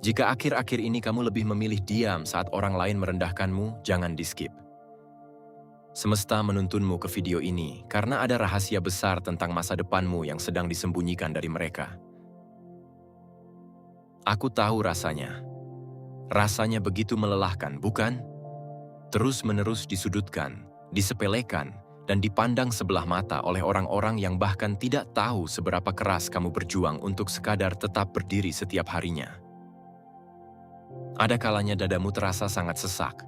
Jika akhir-akhir ini kamu lebih memilih diam saat orang lain merendahkanmu, jangan di-skip. Semesta menuntunmu ke video ini karena ada rahasia besar tentang masa depanmu yang sedang disembunyikan dari mereka. Aku tahu rasanya. Rasanya begitu melelahkan, bukan? Terus-menerus disudutkan, disepelekan, dan dipandang sebelah mata oleh orang-orang yang bahkan tidak tahu seberapa keras kamu berjuang untuk sekadar tetap berdiri setiap harinya. Ada kalanya dadamu terasa sangat sesak.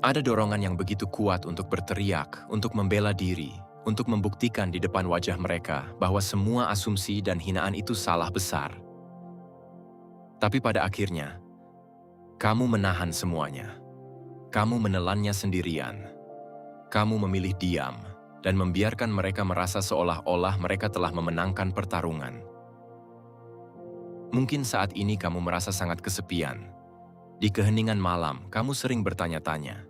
Ada dorongan yang begitu kuat untuk berteriak, untuk membela diri, untuk membuktikan di depan wajah mereka bahwa semua asumsi dan hinaan itu salah besar. Tapi pada akhirnya, kamu menahan semuanya. Kamu menelannya sendirian. Kamu memilih diam dan membiarkan mereka merasa seolah-olah mereka telah memenangkan pertarungan. Mungkin saat ini kamu merasa sangat kesepian. Di keheningan malam, kamu sering bertanya-tanya,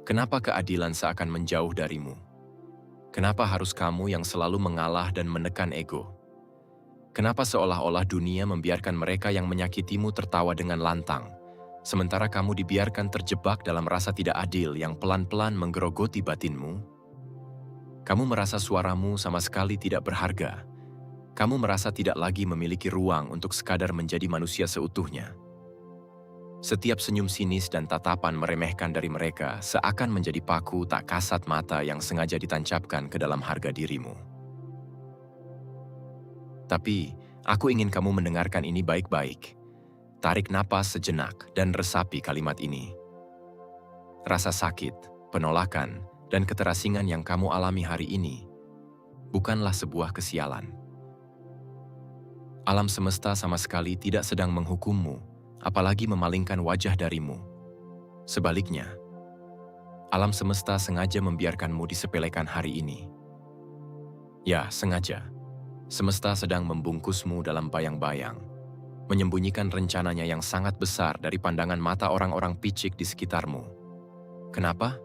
kenapa keadilan seakan menjauh darimu? Kenapa harus kamu yang selalu mengalah dan menekan ego? Kenapa seolah-olah dunia membiarkan mereka yang menyakitimu tertawa dengan lantang, sementara kamu dibiarkan terjebak dalam rasa tidak adil yang pelan-pelan menggerogoti batinmu? Kamu merasa suaramu sama sekali tidak berharga. Kamu merasa tidak lagi memiliki ruang untuk sekadar menjadi manusia seutuhnya. Setiap senyum sinis dan tatapan meremehkan dari mereka seakan menjadi paku tak kasat mata yang sengaja ditancapkan ke dalam harga dirimu. Tapi, aku ingin kamu mendengarkan ini baik-baik. Tarik napas sejenak dan resapi kalimat ini. Rasa sakit, penolakan, dan keterasingan yang kamu alami hari ini bukanlah sebuah kesialan. Alam semesta sama sekali tidak sedang menghukummu, apalagi memalingkan wajah darimu. Sebaliknya, alam semesta sengaja membiarkanmu disepelekan hari ini. Ya, sengaja. Semesta sedang membungkusmu dalam bayang-bayang, menyembunyikan rencananya yang sangat besar dari pandangan mata orang-orang picik di sekitarmu. Kenapa?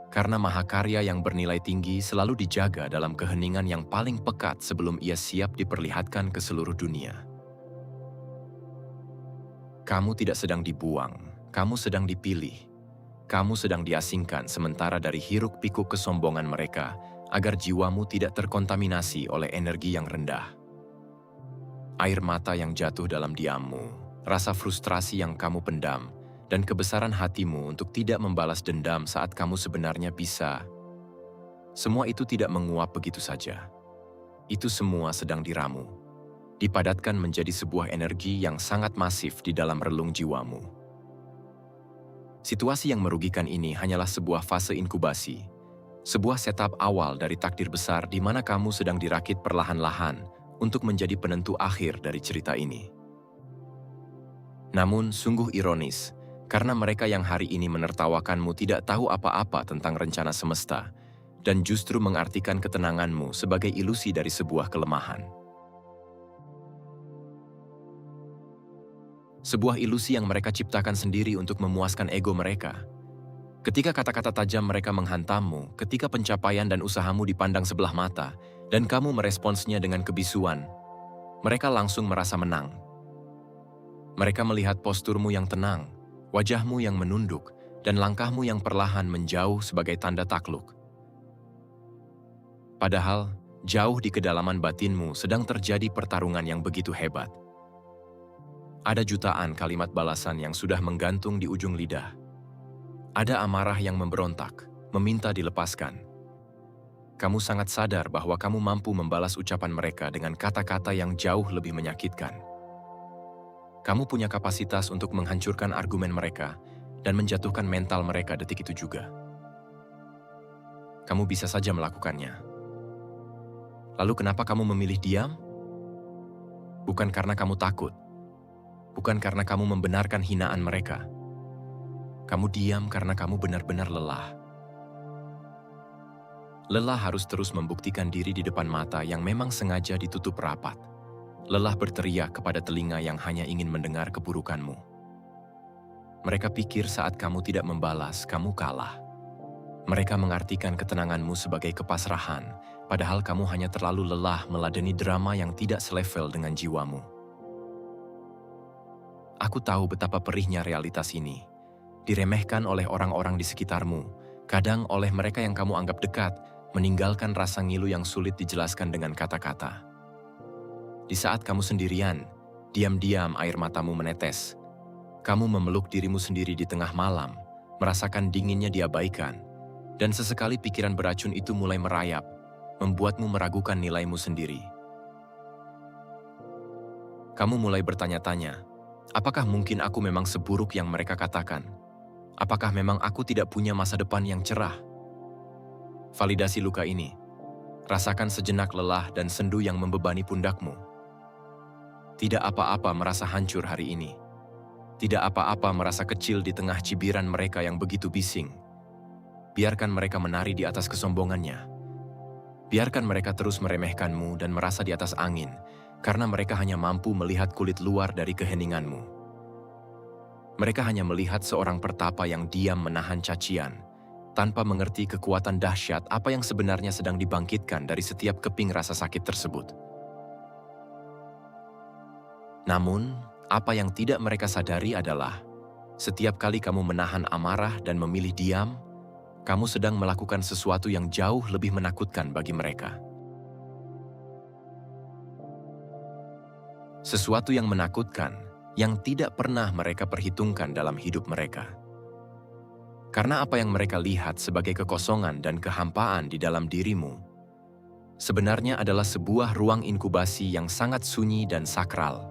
Karena mahakarya yang bernilai tinggi selalu dijaga dalam keheningan yang paling pekat sebelum ia siap diperlihatkan ke seluruh dunia. Kamu tidak sedang dibuang, kamu sedang dipilih. Kamu sedang diasingkan sementara dari hiruk-pikuk kesombongan mereka agar jiwamu tidak terkontaminasi oleh energi yang rendah. Air mata yang jatuh dalam diammu, rasa frustrasi yang kamu pendam, dan kebesaran hatimu untuk tidak membalas dendam saat kamu sebenarnya bisa. Semua itu tidak menguap begitu saja. Itu semua sedang diramu, dipadatkan menjadi sebuah energi yang sangat masif di dalam relung jiwamu. Situasi yang merugikan ini hanyalah sebuah fase inkubasi, sebuah setup awal dari takdir besar di mana kamu sedang dirakit perlahan-lahan untuk menjadi penentu akhir dari cerita ini. Namun, sungguh ironis, karena mereka yang hari ini menertawakanmu tidak tahu apa-apa tentang rencana semesta, dan justru mengartikan ketenanganmu sebagai ilusi dari sebuah kelemahan. Sebuah ilusi yang mereka ciptakan sendiri untuk memuaskan ego mereka. Ketika kata-kata tajam mereka menghantammu, ketika pencapaian dan usahamu dipandang sebelah mata, dan kamu meresponsnya dengan kebisuan, mereka langsung merasa menang. Mereka melihat posturmu yang tenang, wajahmu yang menunduk, dan langkahmu yang perlahan menjauh sebagai tanda takluk. Padahal, jauh di kedalaman batinmu sedang terjadi pertarungan yang begitu hebat. Ada jutaan kalimat balasan yang sudah menggantung di ujung lidah. Ada amarah yang memberontak, meminta dilepaskan. Kamu sangat sadar bahwa kamu mampu membalas ucapan mereka dengan kata-kata yang jauh lebih menyakitkan. Kamu punya kapasitas untuk menghancurkan argumen mereka dan menjatuhkan mental mereka detik itu juga. Kamu bisa saja melakukannya. Lalu kenapa kamu memilih diam? Bukan karena kamu takut. Bukan karena kamu membenarkan hinaan mereka. Kamu diam karena kamu benar-benar lelah. Lelah harus terus membuktikan diri di depan mata yang memang sengaja ditutup rapat. Lelah berteriak kepada telinga yang hanya ingin mendengar keburukanmu. Mereka pikir saat kamu tidak membalas, kamu kalah. Mereka mengartikan ketenanganmu sebagai kepasrahan, padahal kamu hanya terlalu lelah meladeni drama yang tidak selevel dengan jiwamu. Aku tahu betapa perihnya realitas ini. Diremehkan oleh orang-orang di sekitarmu, kadang oleh mereka yang kamu anggap dekat, meninggalkan rasa ngilu yang sulit dijelaskan dengan kata-kata. Di saat kamu sendirian, diam-diam air matamu menetes. Kamu memeluk dirimu sendiri di tengah malam, merasakan dinginnya diabaikan, dan sesekali pikiran beracun itu mulai merayap, membuatmu meragukan nilaimu sendiri. Kamu mulai bertanya-tanya, apakah mungkin aku memang seburuk yang mereka katakan? Apakah memang aku tidak punya masa depan yang cerah? Validasi luka ini. Rasakan sejenak lelah dan sendu yang membebani pundakmu. Tidak apa-apa merasa hancur hari ini. Tidak apa-apa merasa kecil di tengah cibiran mereka yang begitu bising. Biarkan mereka menari di atas kesombongannya. Biarkan mereka terus meremehkanmu dan merasa di atas angin, karena mereka hanya mampu melihat kulit luar dari keheninganmu. Mereka hanya melihat seorang pertapa yang diam menahan cacian, tanpa mengerti kekuatan dahsyat apa yang sebenarnya sedang dibangkitkan dari setiap keping rasa sakit tersebut. Namun, apa yang tidak mereka sadari adalah, setiap kali kamu menahan amarah dan memilih diam, kamu sedang melakukan sesuatu yang jauh lebih menakutkan bagi mereka. Sesuatu yang menakutkan, yang tidak pernah mereka perhitungkan dalam hidup mereka. Karena apa yang mereka lihat sebagai kekosongan dan kehampaan di dalam dirimu, sebenarnya adalah sebuah ruang inkubasi yang sangat sunyi dan sakral.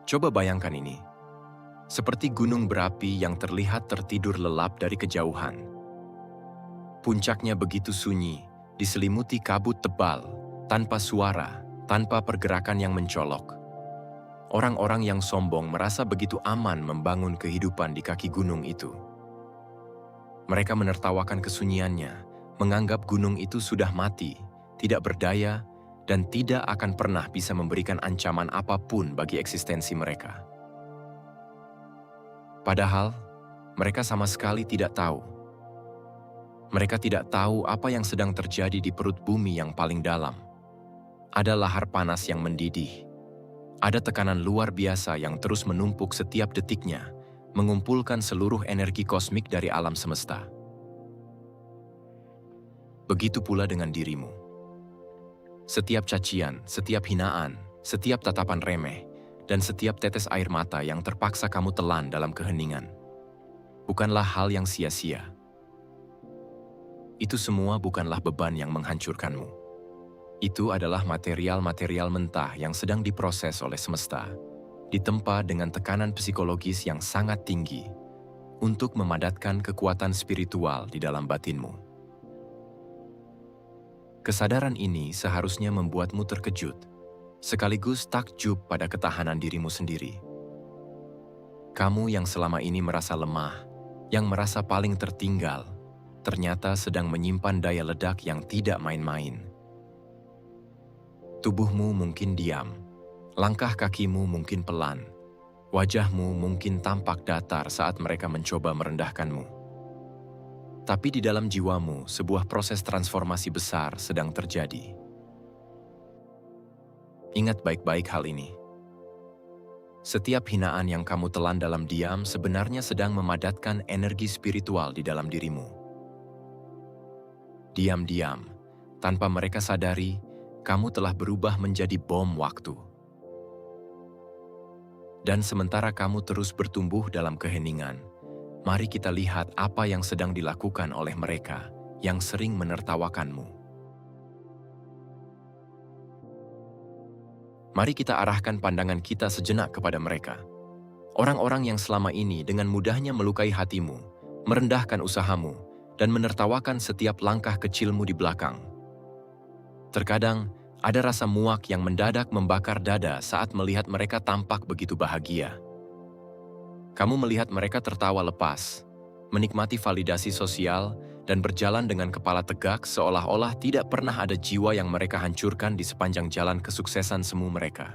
Coba bayangkan ini, seperti gunung berapi yang terlihat tertidur lelap dari kejauhan. Puncaknya begitu sunyi, diselimuti kabut tebal, tanpa suara, tanpa pergerakan yang mencolok. Orang-orang yang sombong merasa begitu aman membangun kehidupan di kaki gunung itu. Mereka menertawakan kesunyiannya, menganggap gunung itu sudah mati, tidak berdaya, dan tidak akan pernah bisa memberikan ancaman apapun bagi eksistensi mereka. Padahal, mereka sama sekali tidak tahu. Mereka tidak tahu apa yang sedang terjadi di perut bumi yang paling dalam. Ada lahar panas yang mendidih. Ada tekanan luar biasa yang terus menumpuk setiap detiknya, mengumpulkan seluruh energi kosmik dari alam semesta. Begitu pula dengan dirimu. Setiap cacian, setiap hinaan, setiap tatapan remeh, dan setiap tetes air mata yang terpaksa kamu telan dalam keheningan, bukanlah hal yang sia-sia. Itu semua bukanlah beban yang menghancurkanmu. Itu adalah material-material mentah yang sedang diproses oleh semesta, ditempa dengan tekanan psikologis yang sangat tinggi untuk memadatkan kekuatan spiritual di dalam batinmu. Kesadaran ini seharusnya membuatmu terkejut, sekaligus takjub pada ketahanan dirimu sendiri. Kamu yang selama ini merasa lemah, yang merasa paling tertinggal, ternyata sedang menyimpan daya ledak yang tidak main-main. Tubuhmu mungkin diam, langkah kakimu mungkin pelan, wajahmu mungkin tampak datar saat mereka mencoba merendahkanmu. Tapi di dalam jiwamu, sebuah proses transformasi besar sedang terjadi. Ingat baik-baik hal ini. Setiap hinaan yang kamu telan dalam diam sebenarnya sedang memadatkan energi spiritual di dalam dirimu. Diam-diam, tanpa mereka sadari, kamu telah berubah menjadi bom waktu. Dan sementara kamu terus bertumbuh dalam keheningan, mari kita lihat apa yang sedang dilakukan oleh mereka yang sering menertawakanmu. Mari kita arahkan pandangan kita sejenak kepada mereka. Orang-orang yang selama ini dengan mudahnya melukai hatimu, merendahkan usahamu, dan menertawakan setiap langkah kecilmu di belakang. Terkadang, ada rasa muak yang mendadak membakar dada saat melihat mereka tampak begitu bahagia. Kamu melihat mereka tertawa lepas, menikmati validasi sosial, dan berjalan dengan kepala tegak seolah-olah tidak pernah ada jiwa yang mereka hancurkan di sepanjang jalan kesuksesan semu mereka.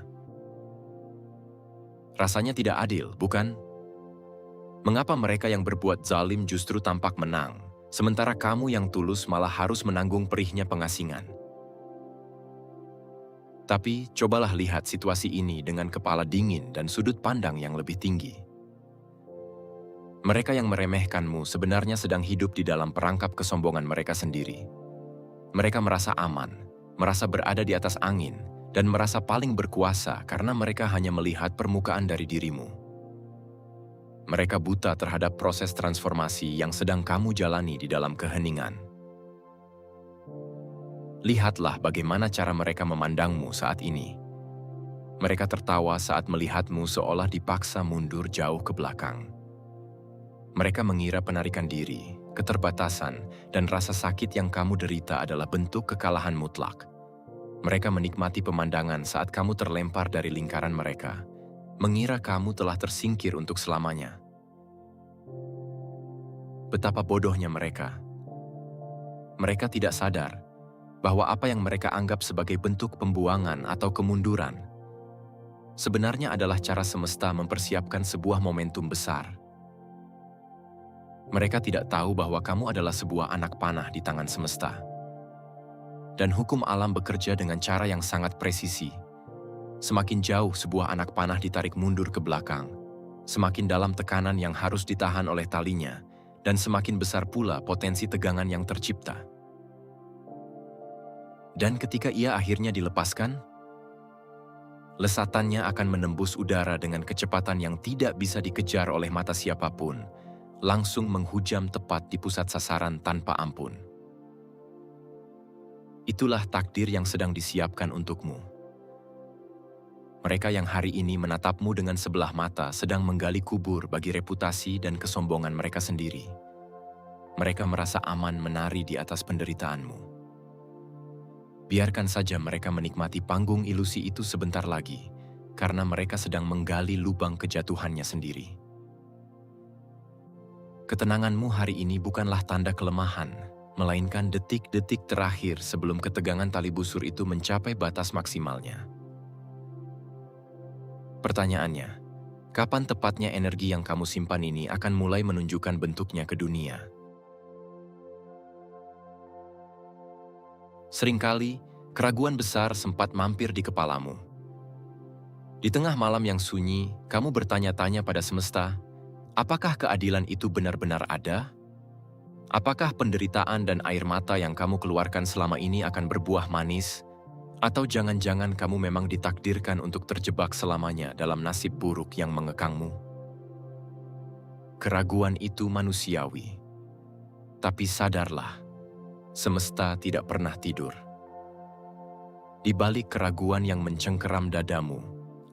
Rasanya tidak adil, bukan? Mengapa mereka yang berbuat zalim justru tampak menang, sementara kamu yang tulus malah harus menanggung perihnya pengasingan? Tapi cobalah lihat situasi ini dengan kepala dingin dan sudut pandang yang lebih tinggi. Mereka yang meremehkanmu sebenarnya sedang hidup di dalam perangkap kesombongan mereka sendiri. Mereka merasa aman, merasa berada di atas angin, dan merasa paling berkuasa karena mereka hanya melihat permukaan dari dirimu. Mereka buta terhadap proses transformasi yang sedang kamu jalani di dalam keheningan. Lihatlah bagaimana cara mereka memandangmu saat ini. Mereka tertawa saat melihatmu seolah dipaksa mundur jauh ke belakang. Mereka mengira penarikan diri, keterbatasan, dan rasa sakit yang kamu derita adalah bentuk kekalahan mutlak. Mereka menikmati pemandangan saat kamu terlempar dari lingkaran mereka, mengira kamu telah tersingkir untuk selamanya. Betapa bodohnya mereka. Mereka tidak sadar bahwa apa yang mereka anggap sebagai bentuk pembuangan atau kemunduran sebenarnya adalah cara semesta mempersiapkan sebuah momentum besar. Mereka tidak tahu bahwa kamu adalah sebuah anak panah di tangan semesta. Dan hukum alam bekerja dengan cara yang sangat presisi. Semakin jauh sebuah anak panah ditarik mundur ke belakang, semakin dalam tekanan yang harus ditahan oleh talinya, dan semakin besar pula potensi tegangan yang tercipta. Dan ketika ia akhirnya dilepaskan, lesatannya akan menembus udara dengan kecepatan yang tidak bisa dikejar oleh mata siapapun, langsung menghujam tepat di pusat sasaran tanpa ampun. Itulah takdir yang sedang disiapkan untukmu. Mereka yang hari ini menatapmu dengan sebelah mata sedang menggali kubur bagi reputasi dan kesombongan mereka sendiri. Mereka merasa aman menari di atas penderitaanmu. Biarkan saja mereka menikmati panggung ilusi itu sebentar lagi, karena mereka sedang menggali lubang kejatuhannya sendiri. Ketenanganmu hari ini bukanlah tanda kelemahan, melainkan detik-detik terakhir sebelum ketegangan tali busur itu mencapai batas maksimalnya. Pertanyaannya, kapan tepatnya energi yang kamu simpan ini akan mulai menunjukkan bentuknya ke dunia? Seringkali, keraguan besar sempat mampir di kepalamu. Di tengah malam yang sunyi, kamu bertanya-tanya pada semesta, apakah keadilan itu benar-benar ada? Apakah penderitaan dan air mata yang kamu keluarkan selama ini akan berbuah manis? Atau jangan-jangan kamu memang ditakdirkan untuk terjebak selamanya dalam nasib buruk yang mengekangmu? Keraguan itu manusiawi. Tapi sadarlah, semesta tidak pernah tidur. Di balik keraguan yang mencengkeram dadamu,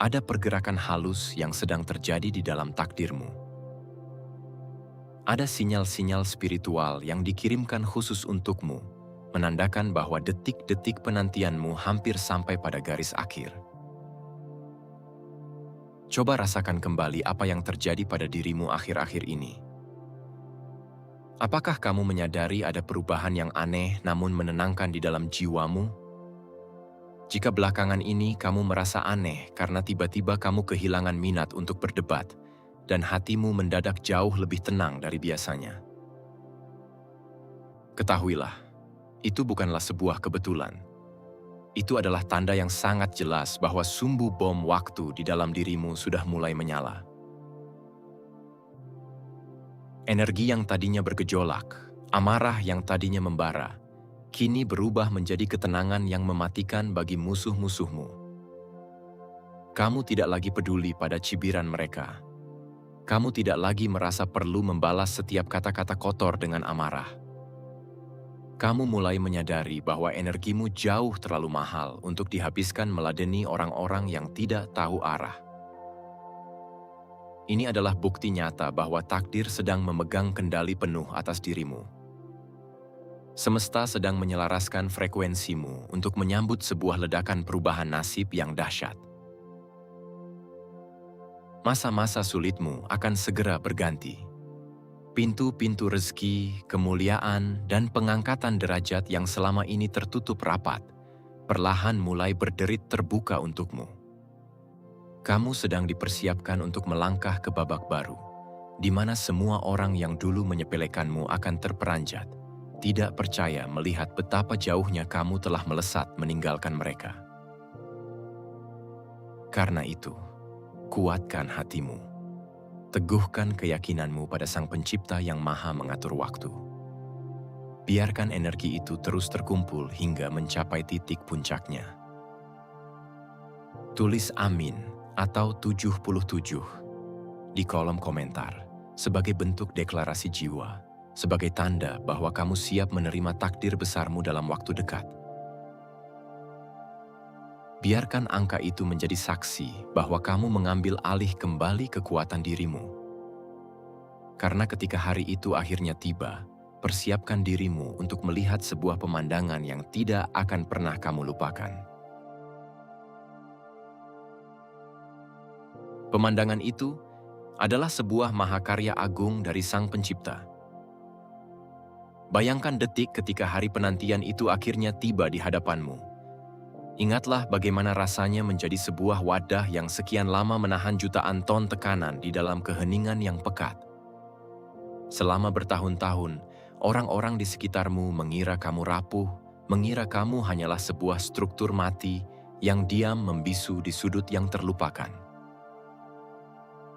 ada pergerakan halus yang sedang terjadi di dalam takdirmu. Ada sinyal-sinyal spiritual yang dikirimkan khusus untukmu, menandakan bahwa detik-detik penantianmu hampir sampai pada garis akhir. Coba rasakan kembali apa yang terjadi pada dirimu akhir-akhir ini. Apakah kamu menyadari ada perubahan yang aneh namun menenangkan di dalam jiwamu? Jika belakangan ini kamu merasa aneh karena tiba-tiba kamu kehilangan minat untuk berdebat dan hatimu mendadak jauh lebih tenang dari biasanya, ketahuilah, itu bukanlah sebuah kebetulan. Itu adalah tanda yang sangat jelas bahwa sumbu bom waktu di dalam dirimu sudah mulai menyala. Energi yang tadinya bergejolak, amarah yang tadinya membara, kini berubah menjadi ketenangan yang mematikan bagi musuh-musuhmu. Kamu tidak lagi peduli pada cibiran mereka. Kamu tidak lagi merasa perlu membalas setiap kata-kata kotor dengan amarah. Kamu mulai menyadari bahwa energimu jauh terlalu mahal untuk dihabiskan meladeni orang-orang yang tidak tahu arah. Ini adalah bukti nyata bahwa takdir sedang memegang kendali penuh atas dirimu. Semesta sedang menyelaraskan frekuensimu untuk menyambut sebuah ledakan perubahan nasib yang dahsyat. Masa-masa sulitmu akan segera berganti. Pintu-pintu rezeki, kemuliaan, dan pengangkatan derajat yang selama ini tertutup rapat, perlahan mulai berderit terbuka untukmu. Kamu sedang dipersiapkan untuk melangkah ke babak baru, di mana semua orang yang dulu menyepelekanmu akan terperanjat, tidak percaya melihat betapa jauhnya kamu telah melesat meninggalkan mereka. Karena itu, kuatkan hatimu. Teguhkan keyakinanmu pada Sang Pencipta yang Maha mengatur waktu. Biarkan energi itu terus terkumpul hingga mencapai titik puncaknya. Tulis amin atau 77 di kolom komentar sebagai bentuk deklarasi jiwa, sebagai tanda bahwa kamu siap menerima takdir besarmu dalam waktu dekat. Biarkan angka itu menjadi saksi bahwa kamu mengambil alih kembali kekuatan dirimu. Karena ketika hari itu akhirnya tiba, persiapkan dirimu untuk melihat sebuah pemandangan yang tidak akan pernah kamu lupakan. Pemandangan itu adalah sebuah mahakarya agung dari Sang Pencipta. Bayangkan detik ketika hari penantian itu akhirnya tiba di hadapanmu. Ingatlah bagaimana rasanya menjadi sebuah wadah yang sekian lama menahan jutaan ton tekanan di dalam keheningan yang pekat. Selama bertahun-tahun, orang-orang di sekitarmu mengira kamu rapuh, mengira kamu hanyalah sebuah struktur mati yang diam membisu di sudut yang terlupakan.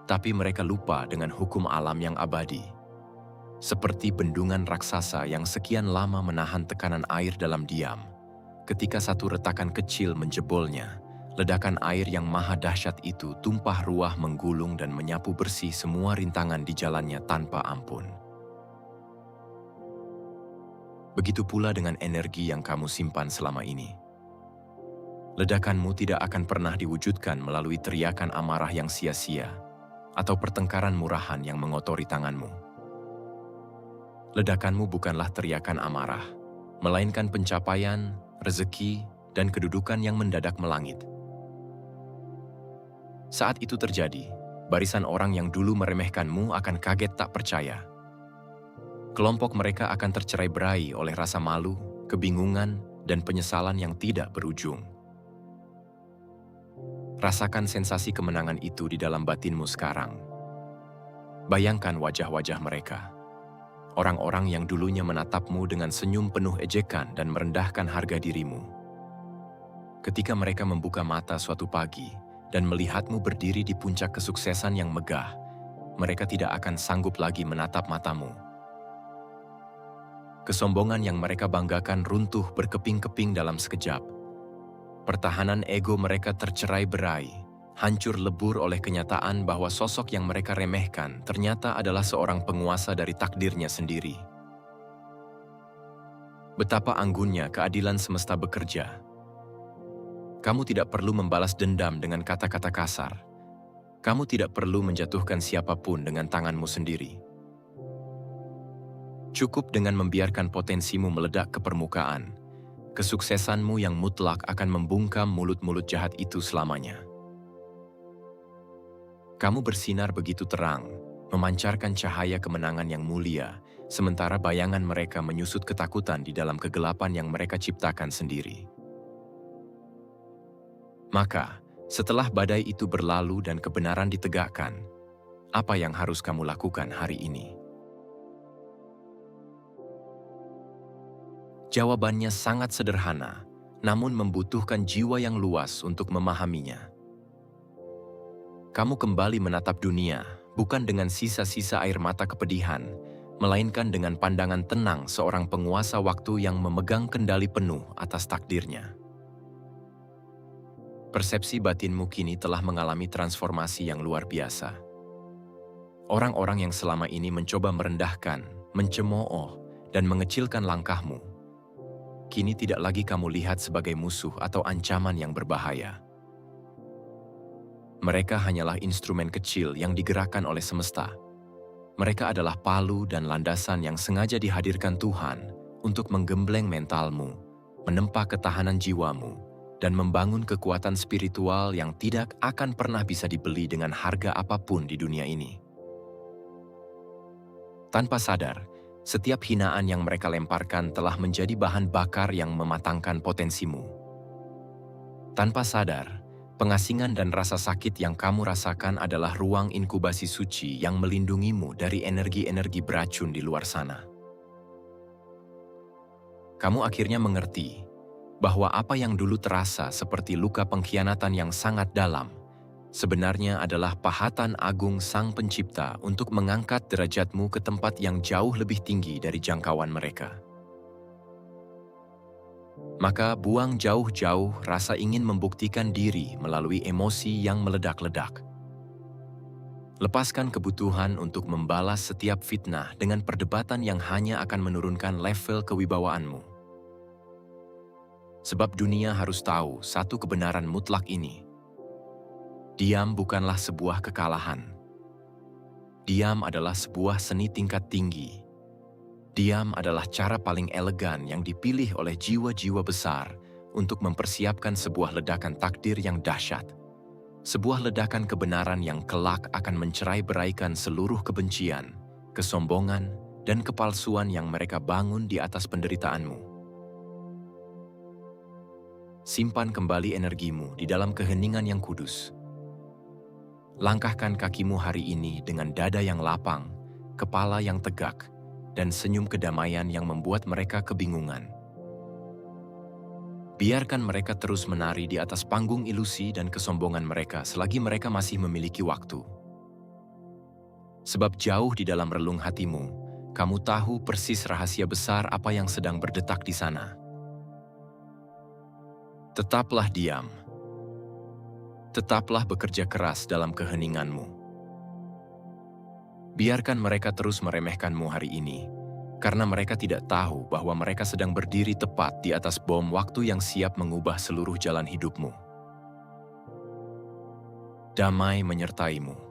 Tapi mereka lupa dengan hukum alam yang abadi. Seperti bendungan raksasa yang sekian lama menahan tekanan air dalam diam. Ketika satu retakan kecil menjebolnya, ledakan air yang maha dahsyat itu tumpah ruah menggulung dan menyapu bersih semua rintangan di jalannya tanpa ampun. Begitu pula dengan energi yang kamu simpan selama ini. Ledakanmu tidak akan pernah diwujudkan melalui teriakan amarah yang sia-sia atau pertengkaran murahan yang mengotori tanganmu. Ledakanmu bukanlah teriakan amarah, melainkan pencapaian, rezeki, dan kedudukan yang mendadak melangit. Saat itu terjadi, barisan orang yang dulu meremehkanmu akan kaget tak percaya. Kelompok mereka akan tercerai-berai oleh rasa malu, kebingungan, dan penyesalan yang tidak berujung. Rasakan sensasi kemenangan itu di dalam batinmu sekarang. Bayangkan wajah-wajah mereka. Orang-orang yang dulunya menatapmu dengan senyum penuh ejekan dan merendahkan harga dirimu. Ketika mereka membuka mata suatu pagi dan melihatmu berdiri di puncak kesuksesan yang megah, mereka tidak akan sanggup lagi menatap matamu. Kesombongan yang mereka banggakan runtuh berkeping-keping dalam sekejap. Pertahanan ego mereka tercerai-berai, hancur lebur oleh kenyataan bahwa sosok yang mereka remehkan ternyata adalah seorang penguasa dari takdirnya sendiri. Betapa anggunnya keadilan semesta bekerja. Kamu tidak perlu membalas dendam dengan kata-kata kasar. Kamu tidak perlu menjatuhkan siapapun dengan tanganmu sendiri. Cukup dengan membiarkan potensimu meledak ke permukaan. Kesuksesanmu yang mutlak akan membungkam mulut-mulut jahat itu selamanya. Kamu bersinar begitu terang, memancarkan cahaya kemenangan yang mulia, sementara bayangan mereka menyusut ketakutan di dalam kegelapan yang mereka ciptakan sendiri. Maka, setelah badai itu berlalu dan kebenaran ditegakkan, apa yang harus kamu lakukan hari ini? Jawabannya sangat sederhana, namun membutuhkan jiwa yang luas untuk memahaminya. Kamu kembali menatap dunia, bukan dengan sisa-sisa air mata kepedihan, melainkan dengan pandangan tenang seorang penguasa waktu yang memegang kendali penuh atas takdirnya. Persepsi batinmu kini telah mengalami transformasi yang luar biasa. Orang-orang yang selama ini mencoba merendahkan, mencemooh, dan mengecilkan langkahmu, kini tidak lagi kamu lihat sebagai musuh atau ancaman yang berbahaya. Mereka hanyalah instrumen kecil yang digerakkan oleh semesta. Mereka adalah palu dan landasan yang sengaja dihadirkan Tuhan untuk menggembleng mentalmu, menempa ketahanan jiwamu, dan membangun kekuatan spiritual yang tidak akan pernah bisa dibeli dengan harga apapun di dunia ini. Tanpa sadar, setiap hinaan yang mereka lemparkan telah menjadi bahan bakar yang mematangkan potensimu. Tanpa sadar, pengasingan dan rasa sakit yang kamu rasakan adalah ruang inkubasi suci yang melindungimu dari energi-energi beracun di luar sana. Kamu akhirnya mengerti bahwa apa yang dulu terasa seperti luka pengkhianatan yang sangat dalam, sebenarnya adalah pahatan agung Sang Pencipta untuk mengangkat derajatmu ke tempat yang jauh lebih tinggi dari jangkauan mereka. Maka buang jauh-jauh rasa ingin membuktikan diri melalui emosi yang meledak-ledak. Lepaskan kebutuhan untuk membalas setiap fitnah dengan perdebatan yang hanya akan menurunkan level kewibawaanmu. Sebab dunia harus tahu satu kebenaran mutlak ini. Diam bukanlah sebuah kekalahan. Diam adalah sebuah seni tingkat tinggi. Diam adalah cara paling elegan yang dipilih oleh jiwa-jiwa besar untuk mempersiapkan sebuah ledakan takdir yang dahsyat. Sebuah ledakan kebenaran yang kelak akan mencerai-beraikan seluruh kebencian, kesombongan, dan kepalsuan yang mereka bangun di atas penderitaanmu. Simpan kembali energimu di dalam keheningan yang kudus. Langkahkan kakimu hari ini dengan dada yang lapang, kepala yang tegak, dan senyum kedamaian yang membuat mereka kebingungan. Biarkan mereka terus menari di atas panggung ilusi dan kesombongan mereka selagi mereka masih memiliki waktu. Sebab jauh di dalam relung hatimu, kamu tahu persis rahasia besar apa yang sedang berdetak di sana. Tetaplah diam. Tetaplah bekerja keras dalam keheninganmu. Biarkan mereka terus meremehkanmu hari ini, karena mereka tidak tahu bahwa mereka sedang berdiri tepat di atas bom waktu yang siap mengubah seluruh jalan hidupmu. Damai menyertaimu.